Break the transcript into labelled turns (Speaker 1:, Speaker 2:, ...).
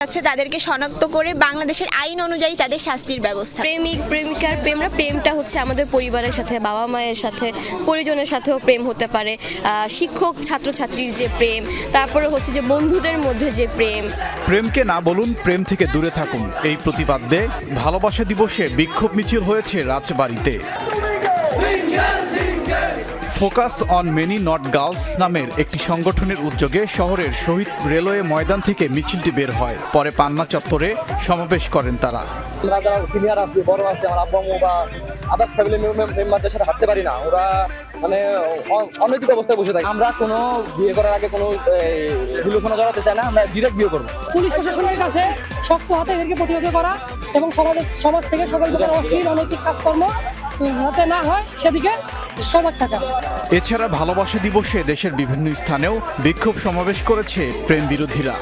Speaker 1: আছে তাদেরকে শনাক্ত করে বাংলাদেশের আইন অনুযায়ী তাদের শাস্তির ব্যবস্থা।
Speaker 2: প্রেমিক প্রেমিকার প্রেমটা হচ্ছে আমাদের পরিবারের সাথে, বাবা মায়ের সাথে, পরিজনের সাথেও প্রেম হতে পারে, শিক্ষক ছাত্রছাত্রীর যে প্রেম, তারপরে হচ্ছে যে বন্ধুদের মধ্যে যে প্রেম।
Speaker 3: প্রেমকে না বলুন, প্রেম থেকে দূরে থাকুন, এই প্রতিবাদে ভালোবাসা দিবসে বিক্ষোভ মিছিল হয়েছে রাজবাড়ীতে। Focus on many not girls নামের একটি সংগঠনের উদ্যোগে শহরের শহীদ রেলওয়ে ময়দান থেকে মিছিলটি বের হয়। পরে পান্না চত্বরে সমাবেশ করেন তারা।
Speaker 4: আমরা যারা সিনিয়র আছে, বড় আছে, আমার আব্বু আম্মু বা আদার্স ফ্যামিলি মেম্বারদের সাথে হাঁটতে পারি না, ওরা মানে অনৈতিক অবস্থায় বসে থাকে। আমরা কোনো বিয়ে করার আগে কোনো বিলোচনা জড়াতে চাই না, আমরা ডিরেক্ট বিয়ে করবো।
Speaker 5: পুলিশ প্রশাসনের কাছে শক্ত হাতে এদেরকে প্রতিহত করা এবং সমাজ থেকে সকল প্রকার অশ্লীল অনৈতিক কাজকর্ম যাতে না হয় সেদিকে সজাগ থাকা।
Speaker 3: এছাড়া ভালোবাসা দিবসে দেশের বিভিন্ন স্থানেও বিক্ষোভ সমাবেশ করেছে প্রেম বিরোধীরা।